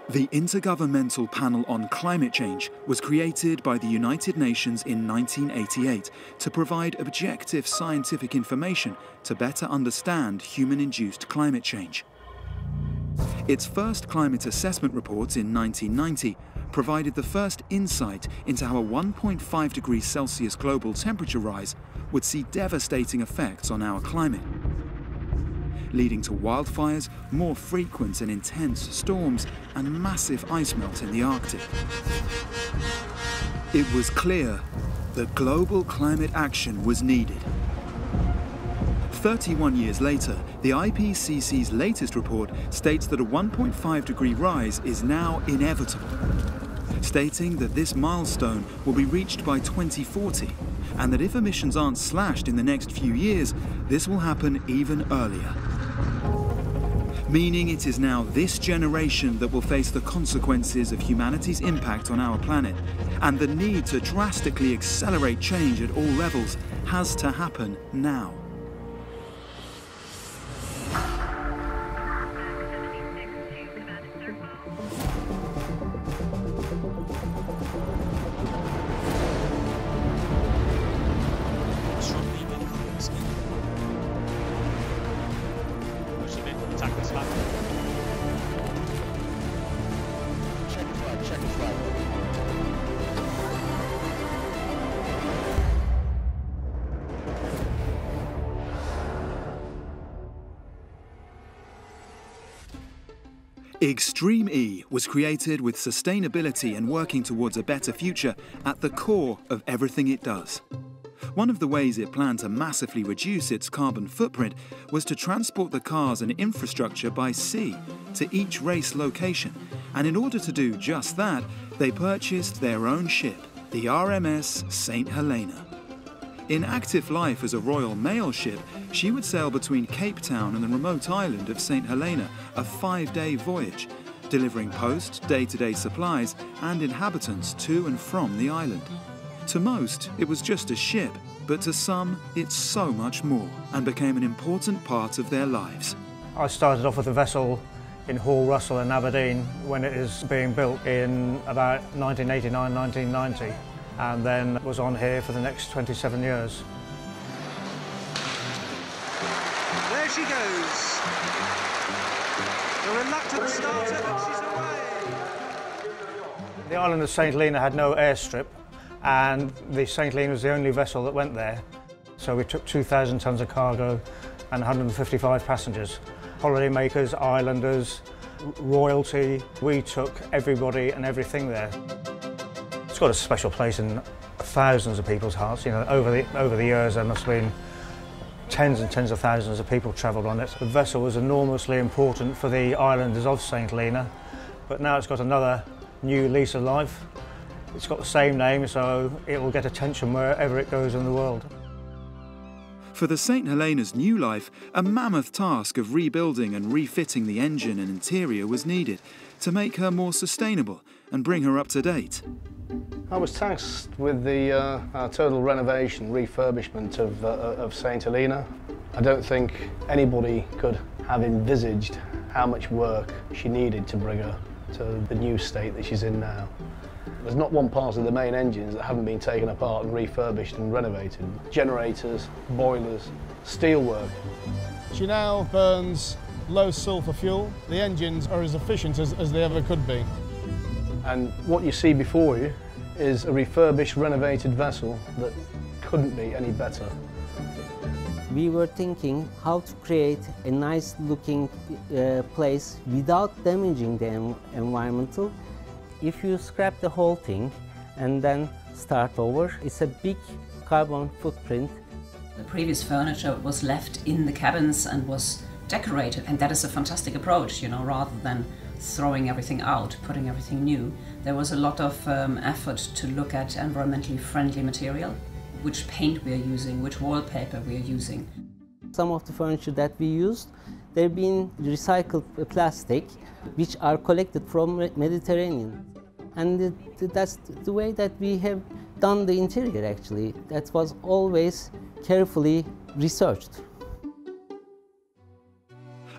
The Intergovernmental Panel on Climate Change was created by the United Nations in 1988 to provide objective scientific information to better understand human-induced climate change. Its first climate assessment report in 1990 provided the first insight into how a 1.5 degrees Celsius global temperature rise would see devastating effects on our climate, leading to wildfires, more frequent and intense storms, and massive ice melt in the Arctic. It was clear that global climate action was needed. 31 years later, the IPCC's latest report states that a 1.5 degree rise is now inevitable, stating that this milestone will be reached by 2040, and that if emissions aren't slashed in the next few years, this will happen even earlier. Meaning it is now this generation that will face the consequences of humanity's impact on our planet, and the need to drastically accelerate change at all levels has to happen now. Extreme E was created with sustainability and working towards a better future at the core of everything it does. One of the ways it planned to massively reduce its carbon footprint was to transport the cars and infrastructure by sea to each race location, and in order to do just that, they purchased their own ship, the RMS St. Helena. In active life as a Royal Mail ship, she would sail between Cape Town and the remote island of St. Helena, a 5-day voyage, delivering post, day-to-day supplies and inhabitants to and from the island. To most, it was just a ship, but to some, it's so much more, and became an important part of their lives. I started off with a vessel in Hall Russell in Aberdeen when it was being built in about 1989, 1990. And then was on here for the next 27 years. There she goes. The reluctant starter, but she's away. The island of St. Helena had no airstrip, and the St. Helena was the only vessel that went there. So we took 2,000 tonnes of cargo and 155 passengers. Holidaymakers, islanders, royalty, we took everybody and everything there. It's got a special place in thousands of people's hearts. You know, over the years there must have been tens and tens of thousands of people travelled on it. The vessel was enormously important for the islanders of St. Helena, but now it's got another new lease of life. It's got the same name, so it will get attention wherever it goes in the world. For the St. Helena's new life, a mammoth task of rebuilding and refitting the engine and interior was needed to make her more sustainable and bring her up to date. I was tasked with the total renovation, refurbishment of St. Helena. I don't think anybody could have envisaged how much work she needed to bring her to the new state that she's in now. There's not one part of the main engines that haven't been taken apart and refurbished and renovated. Generators, boilers, steelwork. She now burns low sulphur fuel. The engines are as efficient as they ever could be. And what you see before you is a refurbished, renovated vessel that couldn't be any better. We were thinking how to create a nice looking place without damaging the environmental. If you scrap the whole thing and then start over, it's a big carbon footprint. The previous furniture was left in the cabins and was decorated, and that is a fantastic approach, you know, rather than throwing everything out, putting everything new. There was a lot of effort to look at environmentally friendly material, which paint we are using, which wallpaper we are using. Some of the furniture that we used, they've been recycled plastic, which are collected from Mediterranean. And that's the way that we have done the interior, actually. That was always carefully researched.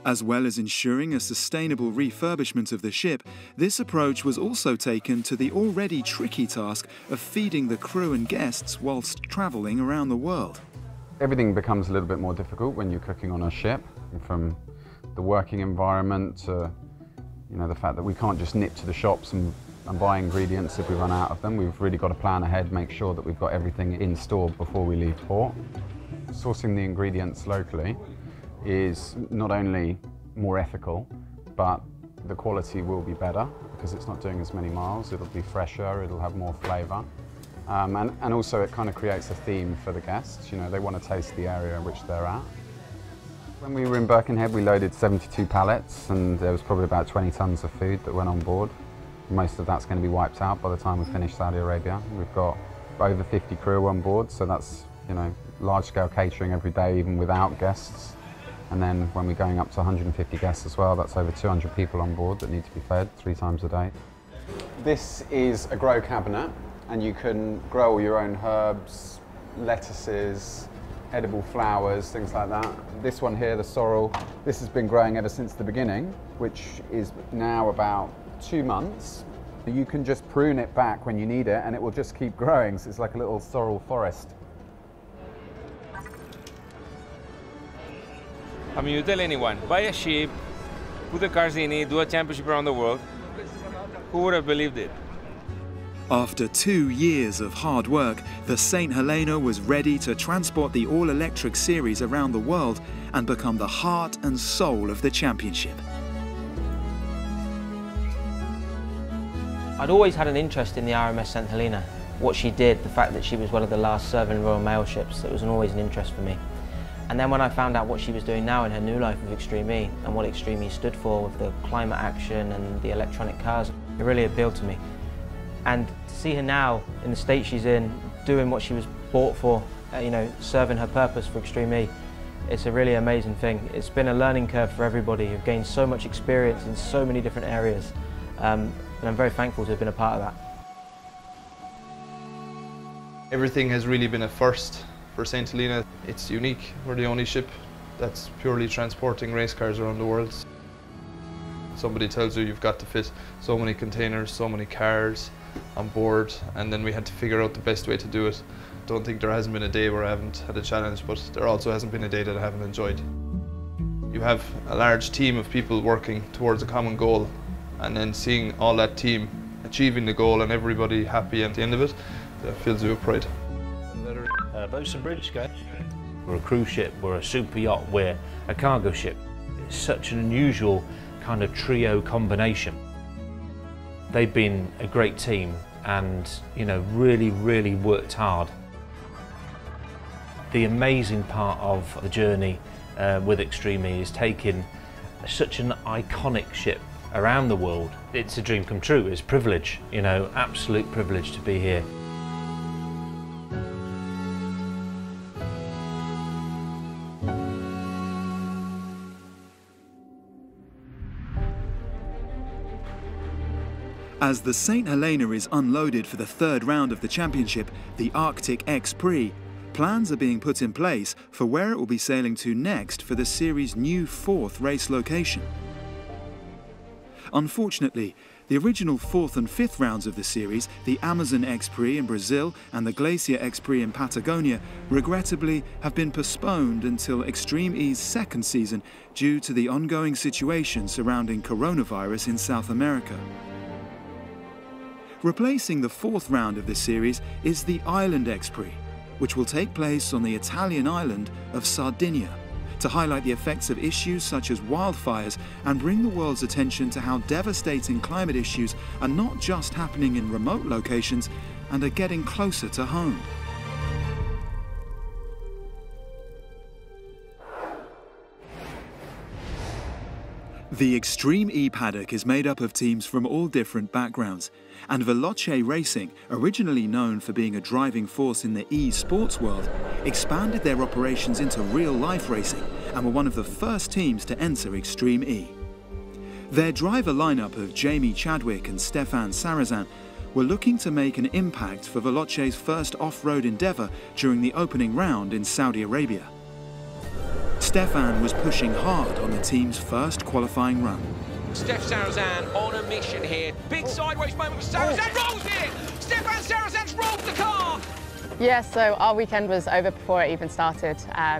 As well as ensuring a sustainable refurbishment of the ship, this approach was also taken to the already tricky task of feeding the crew and guests whilst travelling around the world. Everything becomes a little bit more difficult when you're cooking on a ship, from the working environment to the fact that we can't just nip to the shops and buy ingredients if we run out of them. We've really got to plan ahead, make sure that we've got everything in store before we leave port. Sourcing the ingredients locally is not only more ethical, but the quality will be better because it's not doing as many miles. It'll be fresher, it'll have more flavour. And also it kind of creates a theme for the guests. They want to taste the area in which they're at. When we were in Birkenhead, we loaded 72 pallets and there was probably about 20 tonnes of food that went on board. Most of that's going to be wiped out by the time we finish Saudi Arabia. We've got over 50 crew on board, so that's large-scale catering every day, even without guests. And then when we're going up to 150 guests as well, that's over 200 people on board that need to be fed 3 times a day. This is a grow cabinet, and you can grow all your own herbs, lettuces, edible flowers, things like that. This one here, the sorrel, this has been growing ever since the beginning, which is now about 2 months. You can just prune it back when you need it, and it will just keep growing, so it's like a little sorrel forest. I mean, you tell anyone, buy a ship, put the cars in it, do a championship around the world, who would have believed it? After 2 years of hard work, the St. Helena was ready to transport the all-electric series around the world and become the heart and soul of the championship. I'd always had an interest in the RMS St. Helena. What she did, the fact that she was one of the last serving Royal Mail ships, that was always an interest for me. And then when I found out what she was doing now in her new life with Extreme E and what Extreme E stood for with the climate action and the electronic cars, it really appealed to me. And to see her now in the state she's in, doing what she was bought for, serving her purpose for Extreme E, it's a really amazing thing. It's been a learning curve for everybody who've gained so much experience in so many different areas. And I'm very thankful to have been a part of that. Everything has really been a first for St. Helena. It's unique. We're the only ship that's purely transporting race cars around the world. Somebody tells you you've got to fit so many containers, so many cars on board, and then we had to figure out the best way to do it. Don't think there hasn't been a day where I haven't had a challenge, but there also hasn't been a day that I haven't enjoyed. You have a large team of people working towards a common goal, and then seeing all that team achieving the goal and everybody happy at the end of it, that fills you with pride. Boats and British guys. We're a cruise ship, we're a super yacht, we're a cargo ship. It's such an unusual kind of trio combination. They've been a great team and really worked hard. The amazing part of the journey with Extreme E is taking such an iconic ship around the world. It's a dream come true, it's a privilege, absolute privilege to be here. As the St. Helena is unloaded for the 3rd round of the championship, the Arctic X-Prix, plans are being put in place for where it will be sailing to next for the series' new 4th race location. Unfortunately, the original 4th and 5th rounds of the series, the Amazon X-Prix in Brazil and the Glacier X-Prix in Patagonia, regrettably have been postponed until Extreme E's 2nd season due to the ongoing situation surrounding coronavirus in South America. Replacing the 4th round of this series is the Island X-Prix, which will take place on the Italian island of Sardinia, to highlight the effects of issues such as wildfires and bring the world's attention to how devastating climate issues are not just happening in remote locations and are getting closer to home. The Extreme E paddock is made up of teams from all different backgrounds, and Veloce Racing, originally known for being a driving force in the e-sports world, expanded their operations into real-life racing and were one of the first teams to enter Extreme E. Their driver lineup of Jamie Chadwick and Stefan Sarrazin were looking to make an impact for Veloce's first off-road endeavour during the opening round in Saudi Arabia. Stefan was pushing hard on the team's first qualifying run. Steph Sarazan on a mission here. Big sideways moment. Sarazan rolls it! Stefan Sarazan's rolled the car! Yeah, so our weekend was over before it even started.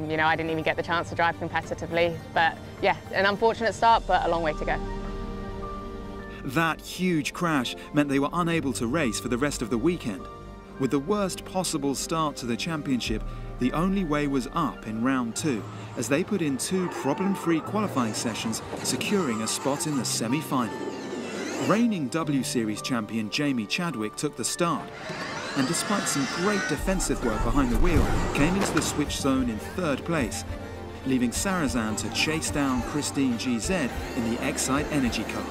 You know, I didn't even get the chance to drive competitively. But yeah, an unfortunate start, but a long way to go. That huge crash meant they were unable to race for the rest of the weekend. With the worst possible start to the championship, the only way was up in round 2, as they put in 2 problem-free qualifying sessions, securing a spot in the semi-final. Reigning W Series champion Jamie Chadwick took the start, and despite some great defensive work behind the wheel, came into the switch zone in 3rd place, leaving Sarazan to chase down Christine GZ in the Excite Energy car.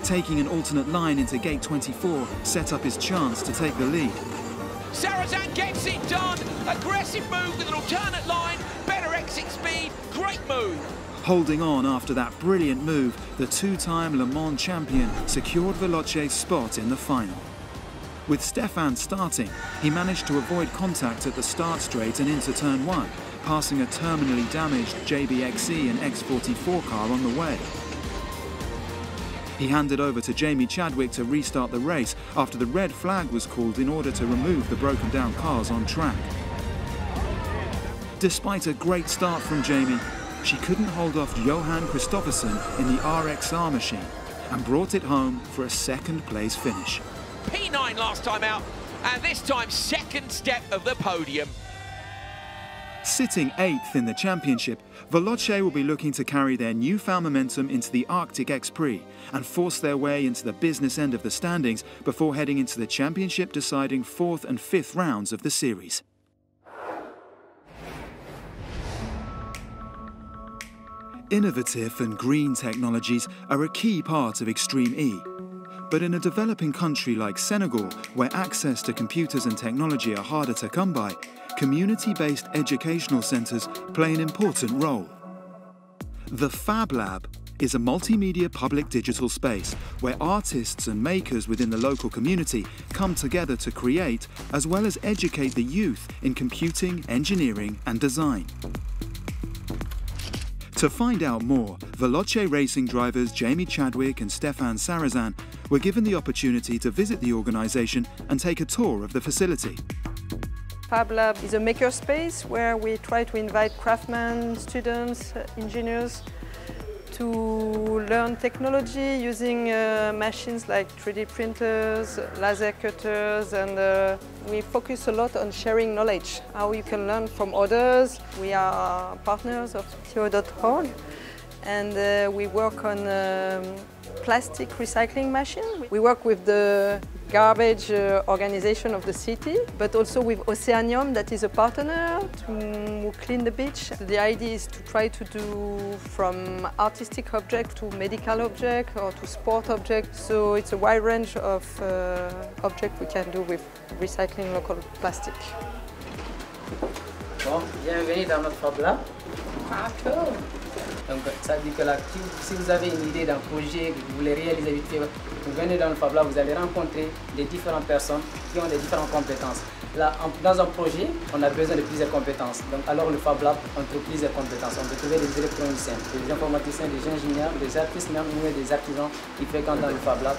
Taking an alternate line into gate 24 set up his chance to take the lead. Sarazan gets it done. Aggressive move with an alternate line. Better exit speed. Great move. Holding on after that brilliant move, the 2-time Le Mans champion secured Veloce's spot in the final. With Stefan starting, he managed to avoid contact at the start straight and into turn 1, passing a terminally damaged JBXE and X44 car on the way. He handed over to Jamie Chadwick to restart the race after the red flag was called in order to remove the broken down cars on track. Despite a great start from Jamie, she couldn't hold off Johan Kristoffersen in the RXR machine and brought it home for a 2nd place finish. P9 last time out, and this time 2nd step of the podium. Sitting 8th in the championship, Veloce will be looking to carry their newfound momentum into the Arctic X Prix and force their way into the business end of the standings before heading into the championship deciding 4th and 5th rounds of the series. Innovative and green technologies are a key part of Extreme E. But in a developing country like Senegal, where access to computers and technology are harder to come by, community-based educational centres play an important role. The Fab Lab is a multimedia public digital space where artists and makers within the local community come together to create, as well as educate the youth in computing, engineering and design. To find out more, Veloce racing drivers Jamie Chadwick and Stefan Sarazan were given the opportunity to visit the organisation and take a tour of the facility. Fab Lab is a makerspace where we try to invite craftsmen, students, engineers to learn technology using machines like 3D printers, laser cutters, and we focus a lot on sharing knowledge, how you can learn from others. We are partners of TO.org, and we work on plastic recycling machine. We work with the garbage organization of the city, but also with Oceanium, that is a partner to clean the beach. The idea is to try to do from artistic object to medical object or to sport object. So it's a wide range of objects we can do with recycling local plastic. Bon, bienvenue dans notre Fab Lab. Ah, cool. Donc ça dit que là, si vous avez une idée d'un projet que vous voulez réaliser vite fait, vous venez dans le Fab Lab, vous allez rencontrer des différentes personnes qui ont des différentes compétences. Là, dans un projet, on a besoin de plusieurs compétences. Donc alors le Fab Lab, on trouve plusieurs compétences. On peut trouver des électroniciens, des informaticiens, des ingénieurs, des artistes, même des artisans qui fréquentent dans le Fab Lab.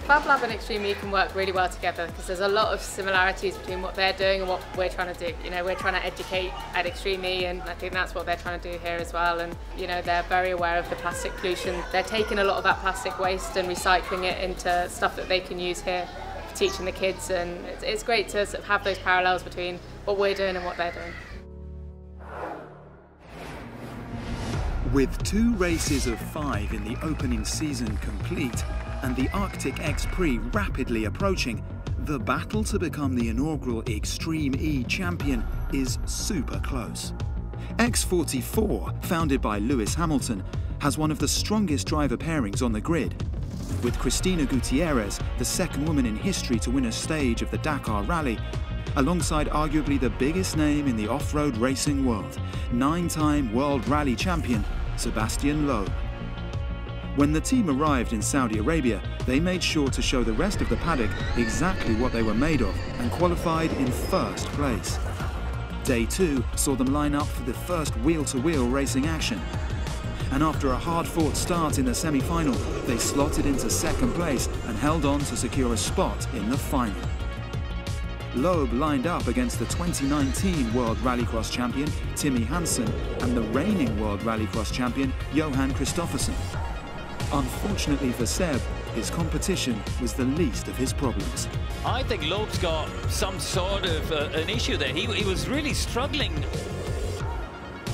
Fab Lab and Extreme E can work really well together because there's a lot of similarities between what they're doing and what we're trying to do. You know, we're trying to educate at Extreme E, and I think that's what they're trying to do here as well. And you know, they're very aware of the plastic pollution. They're taking a lot of that plastic waste and recycling it into stuff that they can use here for teaching the kids, and it's great to sort of have those parallels between what we're doing and what they're doing. With 2 races of 5 in the opening season complete, and the Arctic X Prix rapidly approaching, the battle to become the inaugural Extreme E champion is super close. X44, founded by Lewis Hamilton, has one of the strongest driver pairings on the grid. With Cristina Gutierrez, the 2nd woman in history to win a stage of the Dakar Rally, alongside arguably the biggest name in the off-road racing world, 9-time World Rally champion Sebastian Loeb. When the team arrived in Saudi Arabia, they made sure to show the rest of the paddock exactly what they were made of and qualified in 1st place. Day 2 saw them line up for the first wheel-to-wheel racing action. And after a hard-fought start in the semi-final, they slotted into second place and held on to secure a spot in the final. Loeb lined up against the 2019 World Rallycross champion Timmy Hansen and the reigning World Rallycross champion Johan Kristoffersen. Unfortunately for Seb, his competition was the least of his problems. I think Loeb's got some sort of an issue there. He was really struggling.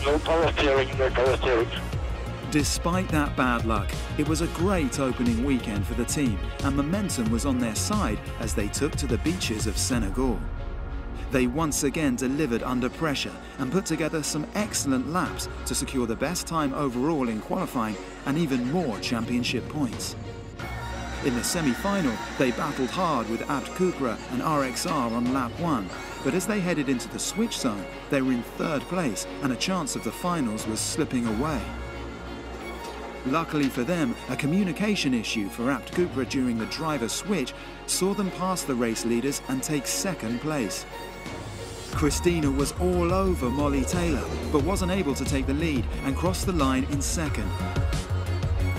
No power steering, no power steering. Despite that bad luck, it was a great opening weekend for the team, and momentum was on their side as they took to the beaches of Senegal. They once again delivered under pressure and put together some excellent laps to secure the best time overall in qualifying and even more championship points. In the semi-final, they battled hard with Abd Kukra and RXR on lap 1, but as they headed into the switch zone, they were in third place and a chance of the finals was slipping away. Luckily for them, a communication issue for Abd Kukra during the driver switch saw them pass the race leaders and take second place. Christina was all over Molly Taylor, but wasn't able to take the lead and crossed the line in second,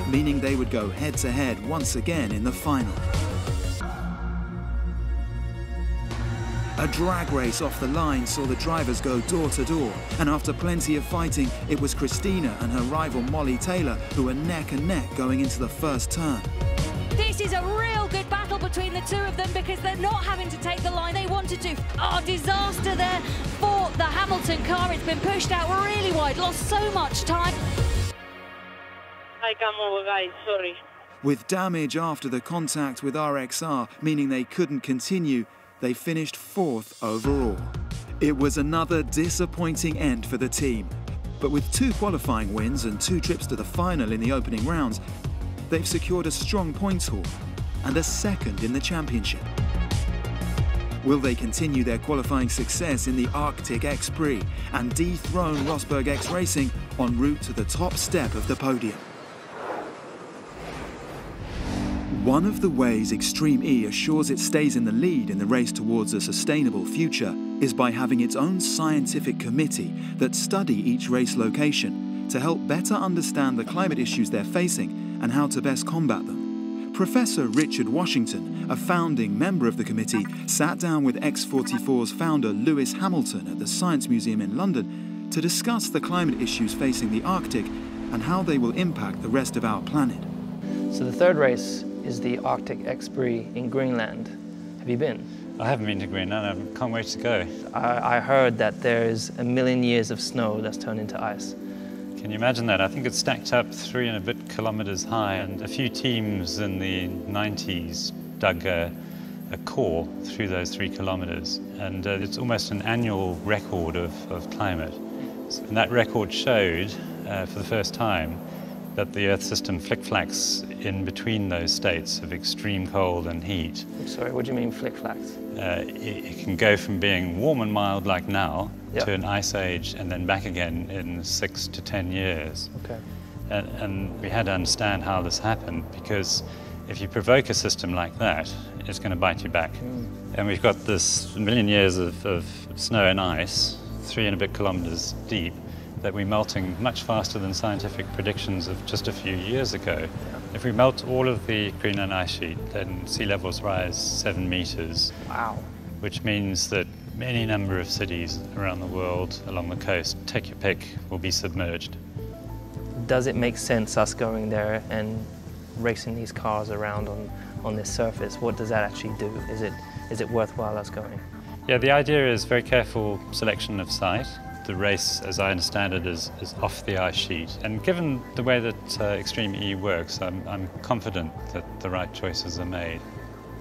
meaning they would go head-to-head once again in the final. A drag race off the line saw the drivers go door to door, and after plenty of fighting, it was Christina and her rival Molly Taylor who were neck and neck going into the first turn. This is a real good battle between the two of them because they're not having to take the line they wanted to. Oh, disaster there for the Hamilton car. It's been pushed out really wide, lost so much time. I come over, guys, sorry. With damage after the contact with RXR, meaning they couldn't continue, they finished 4th overall. It was another disappointing end for the team, but with 2 qualifying wins and 2 trips to the final in the opening rounds, they've secured a strong points haul and a second in the championship. Will they continue their qualifying success in the Arctic X Prix and dethrone Rosberg X Racing en route to the top step of the podium? One of the ways Extreme E assures it stays in the lead in the race towards a sustainable future is by having its own scientific committee that study each race location to help better understand the climate issues they're facing and how to best combat them. Professor Richard Washington, a founding member of the committee, sat down with X44's founder Lewis Hamilton at the Science Museum in London to discuss the climate issues facing the Arctic and how they will impact the rest of our planet. So the third race is the Arctic X Prix in Greenland. Have you been? I haven't been to Greenland. I can't wait to go. I heard that there's 1 million years of snow that's turned into ice. Can you imagine that? I think it's stacked up 3 and a bit kilometers high, and a few teams in the 90s dug a core through those 3 kilometers, and it's almost an annual record of climate. And that record showed for the first time that the Earth system flick-flacks in between those states of extreme cold and heat. Sorry, what do you mean flick-flacks? It can go from being warm and mild like now to an ice age and then back again in 6 to 10 years. Okay. And we had to understand how this happened, because if you provoke a system like that, it's going to bite you back. And we've got this 1 million years of snow and ice, 3 and a bit kilometers deep, that we're melting much faster than scientific predictions of just a few years ago. If we melt all of the Greenland ice sheet, then sea levels rise 7 meters. Wow. Which means that any number of cities around the world along the coast, take your pick, will be submerged. Does it make sense us going there and racing these cars around on this surface? What does that actually do? Is it worthwhile us going? Yeah, the idea is very careful selection of site. The race, as I understand it, is off the ice sheet. And given the way that Extreme E works, I'm confident that the right choices are made.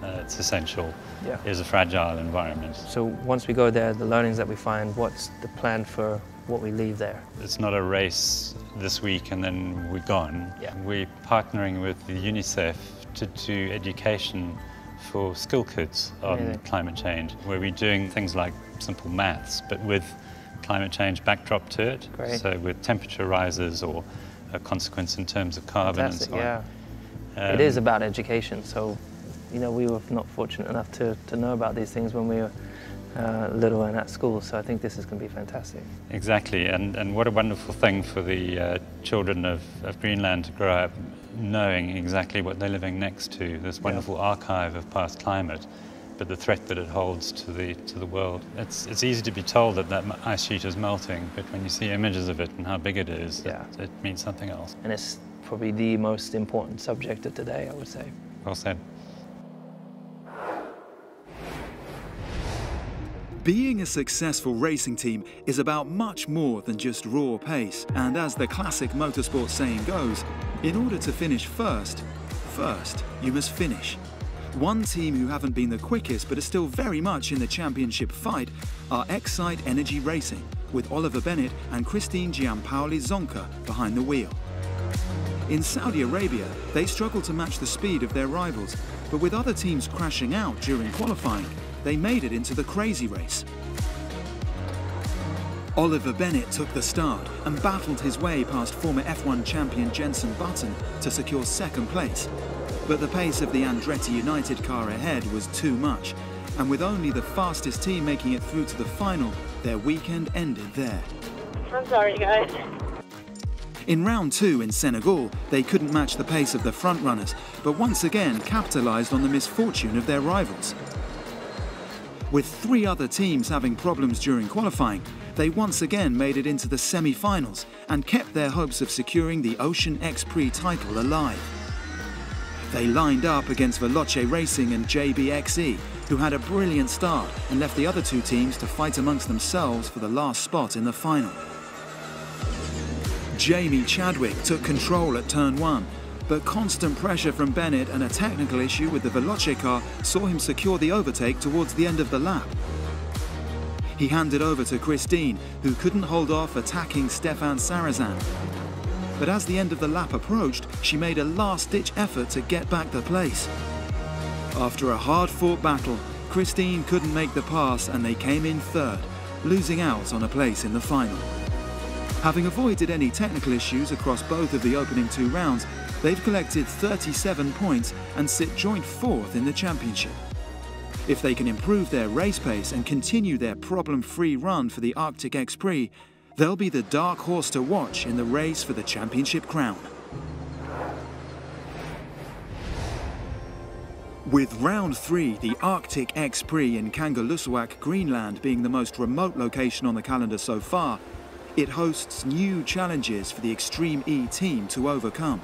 It's essential. Yeah. It is a fragile environment. So once we go there, the learnings that we find, what's the plan for what we leave there? It's not a race this week and then we're gone. Yeah. We're partnering with the UNICEF to do education for skill kids on climate change, where we're doing things like simple maths, but with climate change backdrop to it. Great. So with temperature rises or a consequence in terms of carbon and so on. Yeah. It is about education. So, you know, we were not fortunate enough to know about these things when we were little and at school, so I think this is going to be fantastic. Exactly, and what a wonderful thing for the children of Greenland to grow up knowing exactly what they're living next to, this wonderful archive of past climate, but the threat that it holds to the world. It's easy to be told that ice sheet is melting, but when you see images of it and how big it is, it means something else. And it's probably the most important subject of today, I would say. Well said. Being a successful racing team is about much more than just raw pace, and as the classic motorsport saying goes, in order to finish first you must finish. One team who haven't been the quickest but are still very much in the championship fight are Excite Energy Racing, with Oliver Bennett and Christine Giampaoli Zonca behind the wheel. In Saudi Arabia, they struggled to match the speed of their rivals, but with other teams crashing out during qualifying, they made it into the crazy race. Oliver Bennett took the start and battled his way past former F1 champion Jenson Button to secure second place. But the pace of the Andretti United car ahead was too much, and with only the fastest team making it through to the final, their weekend ended there. I'm sorry, guys. In round 2 in Senegal, they couldn't match the pace of the front runners, but once again capitalised on the misfortune of their rivals. With 3 other teams having problems during qualifying, they once again made it into the semi-finals and kept their hopes of securing the Ocean X-Prix title alive. They lined up against Veloce Racing and JBXE, who had a brilliant start and left the other 2 teams to fight amongst themselves for the last spot in the final. Jamie Chadwick took control at turn 1, but constant pressure from Bennett and a technical issue with the Veloce car saw him secure the overtake towards the end of the lap. He handed over to Christine, who couldn't hold off attacking Stefan Sarrazin. But as the end of the lap approached, she made a last-ditch effort to get back the place. After a hard-fought battle, Christine couldn't make the pass and they came in third, losing out on a place in the final. Having avoided any technical issues across both of the opening 2 rounds, they've collected 37 points and sit joint 4th in the championship. If they can improve their race pace and continue their problem-free run for the Arctic X-Prix, they'll be the dark horse to watch in the race for the championship crown. With round 3, the Arctic X-Prix in Kangerlussuaq, Greenland being the most remote location on the calendar so far, it hosts new challenges for the Extreme E team to overcome.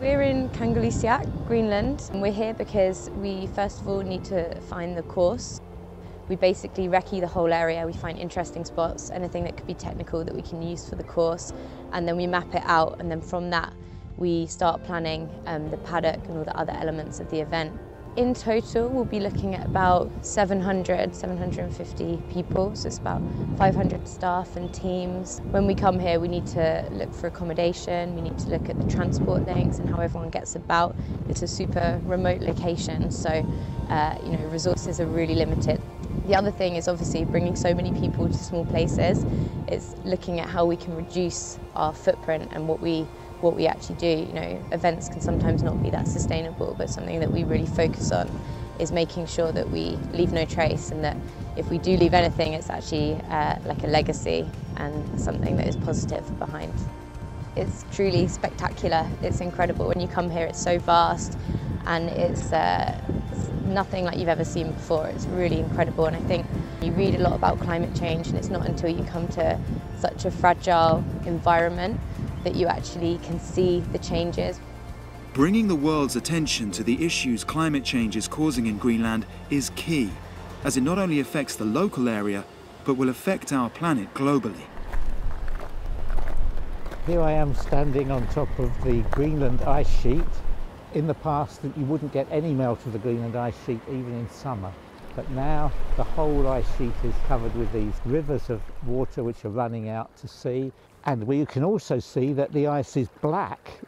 We're in Kangerlussuaq, Greenland, and we're here because we first of all need to find the course. We basically recce the whole area, we find interesting spots, anything that could be technical that we can use for the course, and then we map it out, and then from that we start planning the paddock and all the other elements of the event. In total, we'll be looking at about 750 people, so it's about 500 staff and teams. When we come here, we need to look for accommodation, we need to look at the transport links and how everyone gets about. It's a super remote location, so resources are really limited. The other thing is obviously bringing so many people to small places. It's looking at how we can reduce our footprint and what we actually do. Events can sometimes not be that sustainable, but something that we really focus on is making sure that we leave no trace, and that if we do leave anything, it's actually like a legacy and something that is positive behind. It's truly spectacular. It's incredible. When you come here, it's so vast, and it's nothing like you've ever seen before. It's really incredible, and I think you read a lot about climate change, and it's not until you come to such a fragile environment that you actually can see the changes. Bringing the world's attention to the issues climate change is causing in Greenland is key, as it not only affects the local area, but will affect our planet globally. Here I am standing on top of the Greenland ice sheet. In the past, you wouldn't get any melt of the Greenland ice sheet even in summer. But now the whole ice sheet is covered with these rivers of water which are running out to sea. And we can also see that the ice is black.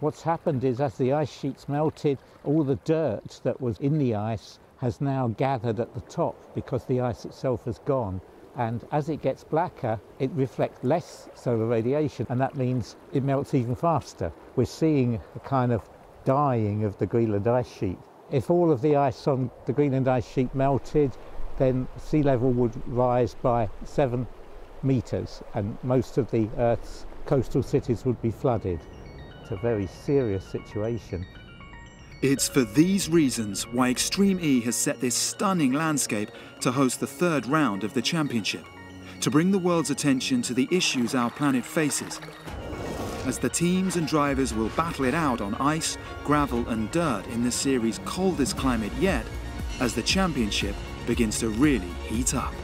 What's happened is, as the ice sheet's melted, all the dirt that was in the ice has now gathered at the top because the ice itself has gone. And as it gets blacker, it reflects less solar radiation, and that means it melts even faster. We're seeing a kind of dying of the Greenland ice sheet. If all of the ice on the Greenland ice sheet melted, then sea level would rise by 7 metres and most of the Earth's coastal cities would be flooded. It's a very serious situation. It's for these reasons why Extreme E has set this stunning landscape to host the third round of the championship, to bring the world's attention to the issues our planet faces, as the teams and drivers will battle it out on ice, gravel and dirt in the series' coldest climate yet, as the championship begins to really heat up.